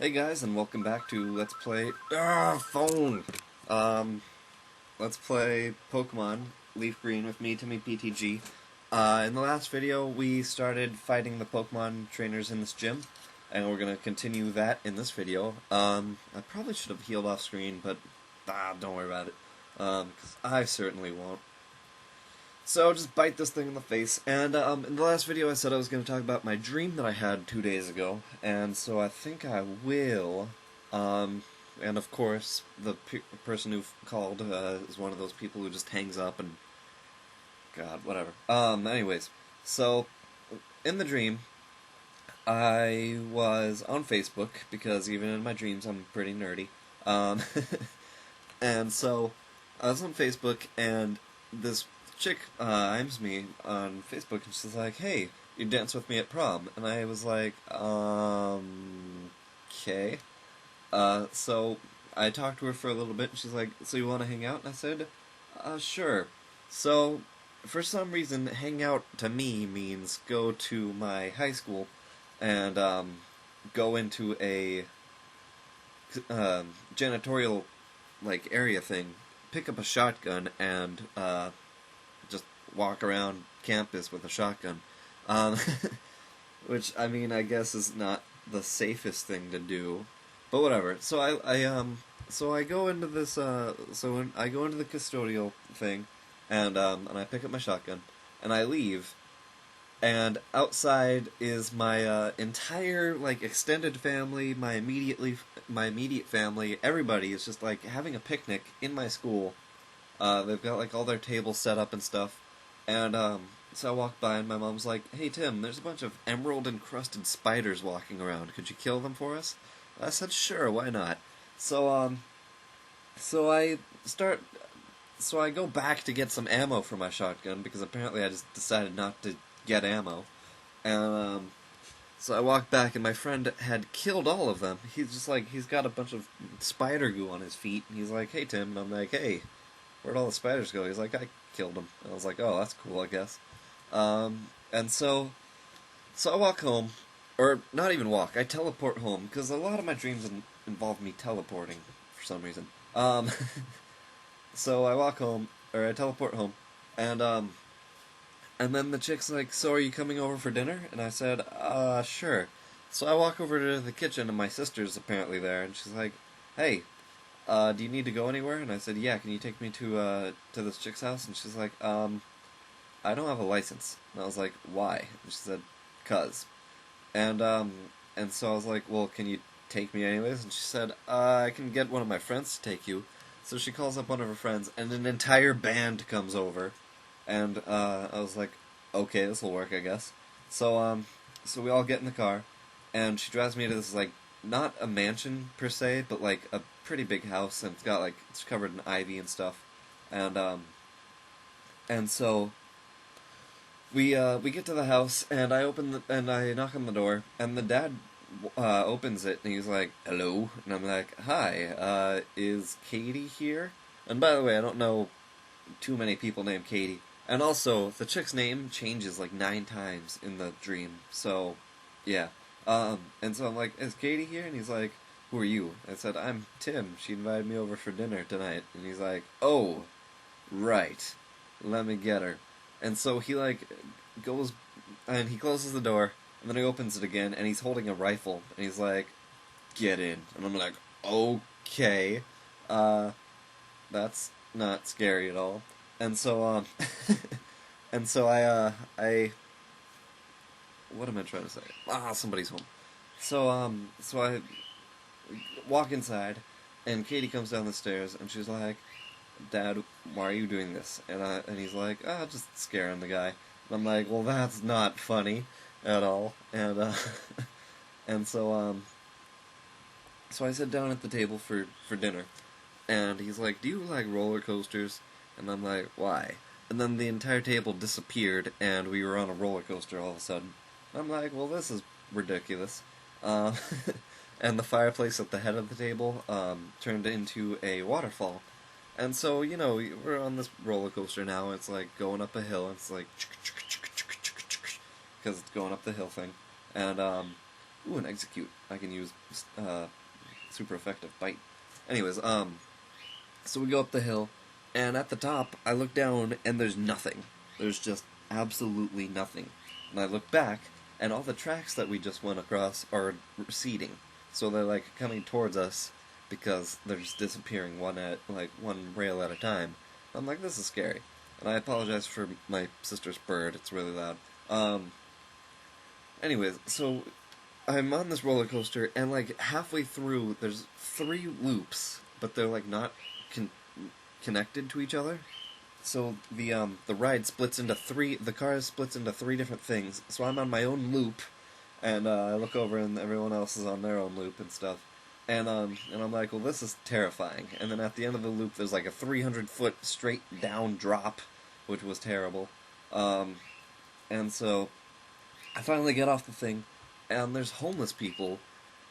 Hey guys, and welcome back to Let's Play phone. Let's play Pokemon Leaf Green with me, Timmy PTG. In the last video, we started fighting the Pokemon trainers in this gym, and we're gonna continue that in this video. I probably should have healed off screen, but don't worry about it, because I certainly won't. So just bite this thing in the face. And in the last video I said I was going to talk about my dream that I had 2 days ago, and so I think I will. And of course, the person who called is one of those people who just hangs up and... God, whatever. Anyways, so in the dream, I was on Facebook, because even in my dreams I'm pretty nerdy. And so I was on Facebook, and this chick IMs me on Facebook, and she's like, "Hey, you dance with me at prom?" And I was like, okay. So I talked to her for a little bit, and she's like, "So you want to hang out?" And I said, sure. So, for some reason, hang out to me means go to my high school and go into a janitorial like area thing, pick up a shotgun, and just walk around campus with a shotgun. Um, which, I mean, I guess is not the safest thing to do, but whatever. So so I go into this, I go into the custodial thing, and I pick up my shotgun, and I leave, and outside is my entire, like, extended family, my immediate family. Everybody is just, like, having a picnic in my school. They've got, like, all their tables set up and stuff. And, so I walked by, and my mom's like, "Hey, Tim, there's a bunch of emerald-encrusted spiders walking around. Could you kill them for us?" I said, "Sure, why not?" So, so I start... So I go back to get some ammo for my shotgun, because apparently I just decided not to get ammo. And, so I walked back, and my friend had killed all of them. He's just like, he's got a bunch of spider goo on his feet, and he's like, "Hey, Tim," and I'm like, "Hey, where'd all the spiders go?" He's like, "I killed them." And I was like, "Oh, that's cool, I guess." And so I walk home, or not even walk, I teleport home, because a lot of my dreams involve me teleporting, for some reason. So I walk home, or I teleport home, and then the chick's like, "So are you coming over for dinner?" And I said, sure." So I walk over to the kitchen, and my sister's apparently there, and she's like, "Hey, do you need to go anywhere?" And I said, "Yeah, can you take me to this chick's house?" And she's like, "I don't have a license." And I was like, "Why?" And she said, "'Cause." And, and so I was like, "Well, can you take me anyways?" And she said, "I can get one of my friends to take you." So she calls up one of her friends, and an entire band comes over. And, I was like, "Okay, this'll work, I guess." So, so we all get in the car, and she drives me to this, like, not a mansion, per se, but, like, a pretty big house, and it's got, like, it's covered in ivy and stuff. And so we get to the house, and I knock on the door, and the dad opens it, and he's like, "Hello," and I'm like, "Hi, is Katie here?" And by the way, I don't know too many people named Katie. And also, the chick's name changes like 9 times in the dream, so, yeah. And so I'm like, "Is Katie here?" And he's like, "Who are you?" I said, "I'm Tim. She invited me over for dinner tonight." And he's like, "Oh, right. Let me get her." And so he, like, goes, and he closes the door, and then he opens it again, and he's holding a rifle, and he's like, "Get in." And I'm like, "Okay. That's not scary at all." And so, and so what am I trying to say? Somebody's home. So, so I walk inside, and Katie comes down the stairs, and she's like, "Dad, why are you doing this?" And he's like, "Just scaring the guy." And I'm like, "Well, that's not funny at all." And, and so, so I sit down at the table for dinner, and he's like, "Do you like roller coasters?" And I'm like, "Why?" And then the entire table disappeared, and we were on a roller coaster all of a sudden. I'm like, "Well, this is ridiculous." Um, and the fireplace at the head of the table turned into a waterfall. And so, you know, we're on this roller coaster now. It's like going up a hill. It's like because it's going up the hill thing. And Ooh, an execute. I can use super effective bite. Anyways, so we go up the hill, and at the top, I look down, and there's nothing. There's just absolutely nothing. And I look back, and all the tracks that we just went across are receding. So they're, like, coming towards us, because they're just disappearing one rail at a time. I'm like, this is scary. And I apologize for my sister's bird, it's really loud. Anyways, so I'm on this roller coaster, and like halfway through, there's 3 loops, but they're like not connected to each other. So the ride splits into 3. The car splits into 3 different things. So I'm on my own loop, and I look over, and everyone else is on their own loop and stuff. And I'm like, well, this is terrifying. And then at the end of the loop, there's like a 300-foot straight down drop, which was terrible. And so I finally get off the thing, and there's homeless people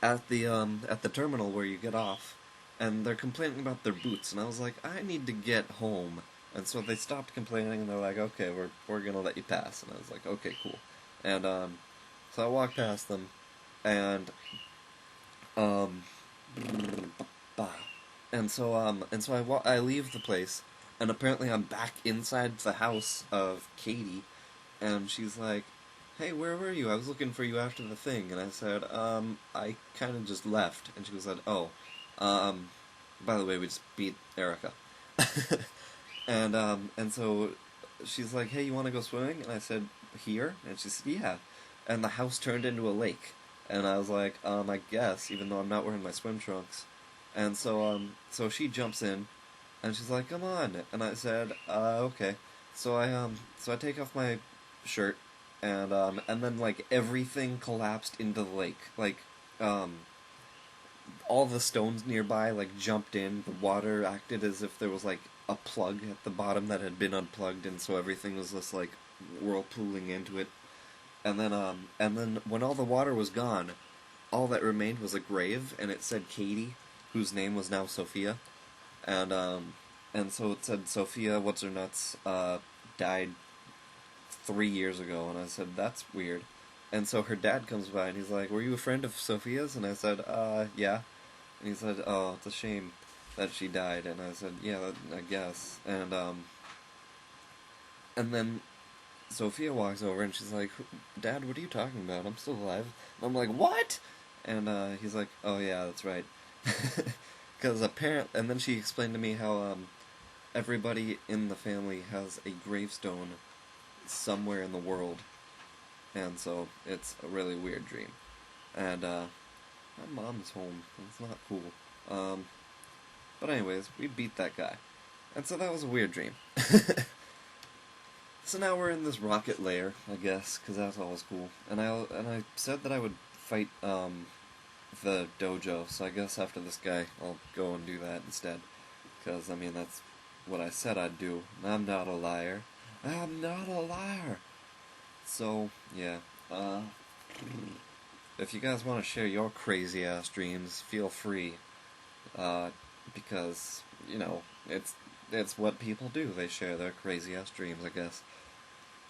at the terminal where you get off, and they're complaining about their boots, and I was like, I need to get home. And so they stopped complaining, and they're like, okay, we're gonna let you pass. And I was like, okay, cool. And so I walk past them, and I leave the place, and apparently I'm back inside the house of Katie, and she's like, hey, where were you? I was looking for you after the thing. And I said, I kind of just left. And she said, oh, by the way, we just beat Erica. And so she's like, hey, you want to go swimming? And I said, here? And she said, yeah. And the house turned into a lake. And I was like, I guess, even though I'm not wearing my swim trunks. And so she jumps in, and she's like, come on. And I said, okay. So I take off my shirt, and then, like, everything collapsed into the lake. Like, all the stones nearby, like, jumped in. The water acted as if there was, like, a plug at the bottom that had been unplugged, and so everything was just, like, whirlpooling into it. And then when all the water was gone, all that remained was a grave, and it said Katie, whose name was now Sophia. And so it said Sophia, what's her nuts, died 3 years ago, and I said, that's weird. And so her dad comes by, and he's like, were you a friend of Sophia's? And I said, yeah. And he said, oh, it's a shame that she died. And I said, yeah, I guess. And then Sophia walks over, and she's like, Dad, what are you talking about? I'm still alive. And I'm like, what? And he's like, oh yeah, that's right. Because apparently, and then she explained to me how everybody in the family has a gravestone somewhere in the world, and so it's a really weird dream. And my mom's home. It's not cool. But anyways, we beat that guy, and so that was a weird dream. So now we're in this rocket lair, I guess, because that's always cool. And I said that I would fight the dojo, so I guess after this guy, I'll go and do that instead. Because, I mean, that's what I said I'd do. I'm not a liar. I'm not a liar! So, yeah. If you guys want to share your crazy-ass dreams, feel free. Because, you know, it's what people do. They share their crazy-ass dreams, I guess.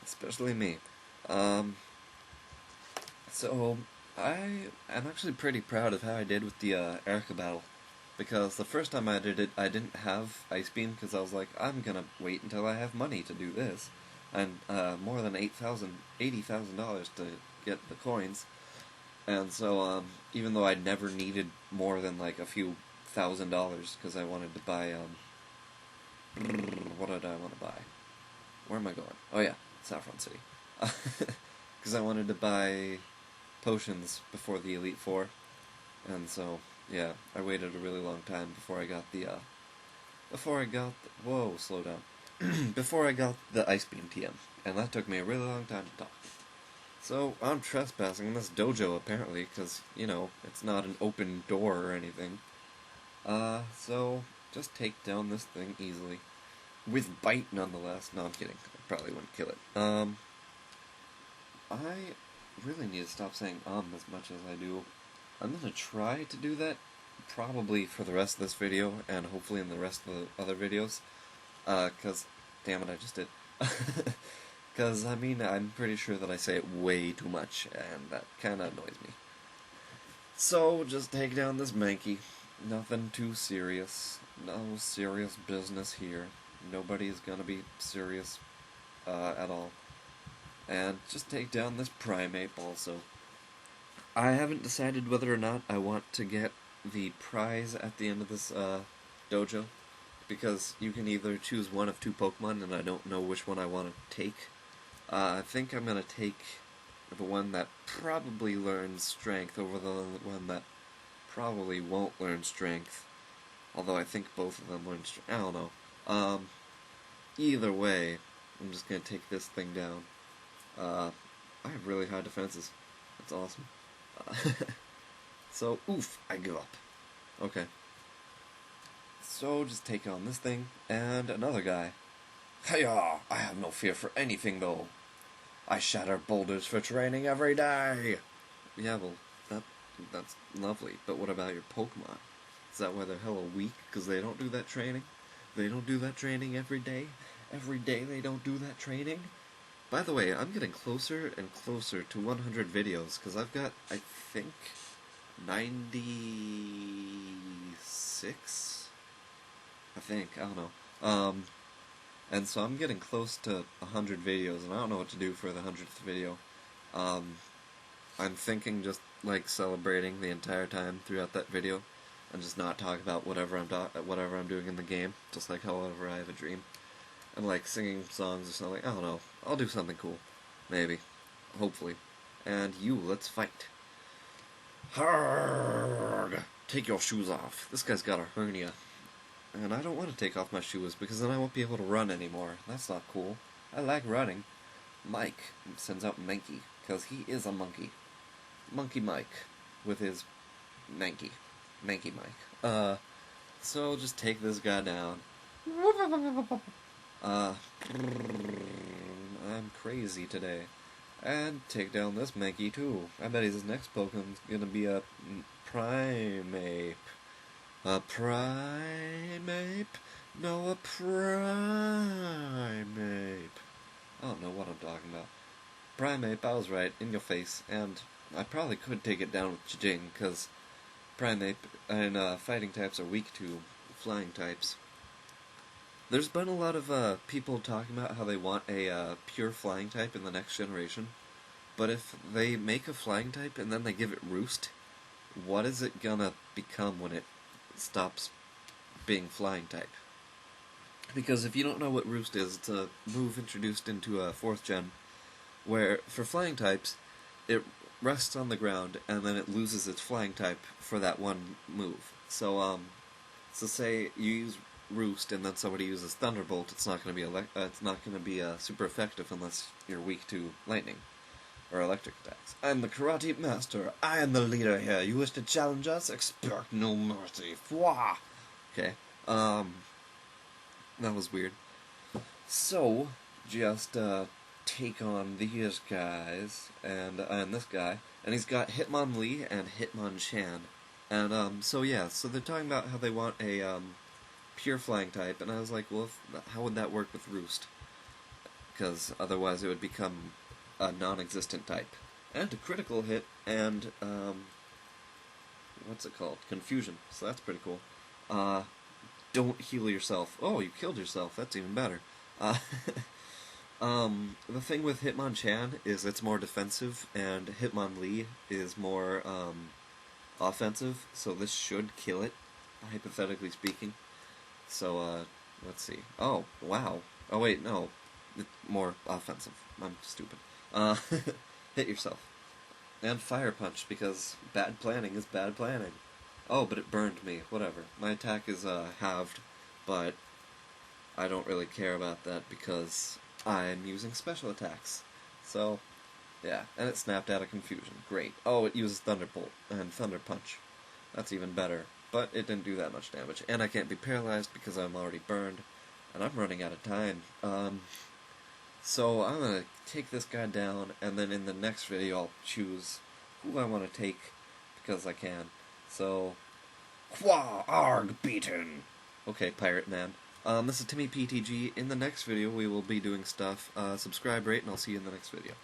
Especially me. So, I am actually pretty proud of how I did with the Erica battle. Because the first time I did it, I didn't have Ice Beam, because I was like, I'm gonna wait until I have money to do this. And more than $80,000 to get the coins. And so, even though I never needed more than like a few $1,000, because I wanted to buy, what did I want to buy? Where am I going? Oh yeah, Saffron City. Because I wanted to buy potions before the Elite Four. And so, yeah, I waited a really long time before I got whoa, slow down. Before I got the Ice Beam TM. And that took me a really long time to talk. So, I'm trespassing in this dojo, apparently, because, you know, it's not an open door or anything. So, just take down this thing easily. With bite, nonetheless. No, I'm kidding. I probably wouldn't kill it. I really need to stop saying as much as I do. I'm gonna try to do that, probably for the rest of this video, and hopefully in the rest of the other videos. Cause, damn it, I just did. Cause, I mean, I'm pretty sure that I say it way too much, and that kinda annoys me. So, just take down this Mankey. Nothing too serious. No serious business here. Nobody's gonna be serious at all. And just take down this Primeape also. I haven't decided whether or not I want to get the prize at the end of this dojo, because you can either choose one of two Pokemon, and I don't know which one I want to take. I think I'm going to take the one that probably learns Strength over the one that probably won't learn Strength. Although I think both of them learn Strength. I don't know. Either way, I'm just going to take this thing down. I have really high defenses. That's awesome. So, oof, I give up. Okay. So, just take on this thing, and another guy. Hiya! I have no fear for anything, though. I shatter boulders for training every day! Yeah, well, that's lovely, but what about your Pokemon? Is that why they're hella weak? Because they don't do that training? They don't do that training every day? Every day they don't do that training? By the way, I'm getting closer and closer to 100 videos, because I've got, I think, 96? I think, I don't know. And so I'm getting close to 100 videos, and I don't know what to do for the 100th video. I'm thinking just, like, celebrating the entire time throughout that video, and just not talk about whatever I'm doing in the game, just like however I have a dream. And like singing songs or something. I don't know. I'll do something cool. Maybe. Hopefully. And you, let's fight. Harg! Take your shoes off. This guy's got a hernia. And I don't want to take off my shoes because then I won't be able to run anymore. That's not cool. I like running. Mike sends out Mankey, because he is a monkey. Monkey Mike. With his Mankey. Mankey Mike. So just take this guy down. I'm crazy today. And take down this Mankey too. I bet his next Pokemon's gonna be a Primeape. A Primeape? No, a Primeape. I don't know what I'm talking about. Primeape, I was right, in your face. And I probably could take it down with Jing, because Primeape and fighting types are weak to flying types. There's been a lot of people talking about how they want a pure flying type in the next generation, but if they make a flying type and then they give it Roost, what is it gonna become when it stops being flying type? Because if you don't know what Roost is, it's a move introduced into 4th gen, where for flying types, it rests on the ground and then it loses its flying type for that one move. So say you use Roost and then somebody uses Thunderbolt, it's not going to be super effective unless you're weak to lightning or electric attacks. I'm the karate master. I am the leader here. You wish to challenge us? Expect no mercy. Fwah! Okay. That was weird. So just take on these guys and this guy, and he's got Hitmonlee and Hitmonchan, and so yeah. So they're talking about how they want a pure flying type, and I was like, well, how would that work with Roost? Because otherwise it would become a non-existent type. And a critical hit, and, what's it called? Confusion. So that's pretty cool. Don't heal yourself. Oh, you killed yourself. That's even better. The thing with Hitmonchan is it's more defensive, and Hitmonlee is more, offensive, so this should kill it, hypothetically speaking. So, let's see. Oh, wow. Oh, wait, no. It's more offensive. I'm stupid. Hit yourself. And Fire Punch, because bad planning is bad planning. Oh, but it burned me. Whatever. My attack is, halved, but I don't really care about that because I'm using special attacks. So, yeah. And it snapped out of confusion. Great. Oh, it uses Thunderbolt and Thunder Punch. That's even better. But it didn't do that much damage. And I can't be paralyzed because I'm already burned. And I'm running out of time. So I'm going to take this guy down, and then in the next video I'll choose who I want to take, because I can. So, Qua Arg Beaten! Okay, Pirate Man. This is Timmy PTG. In the next video we will be doing stuff. Subscribe, rate, and I'll see you in the next video.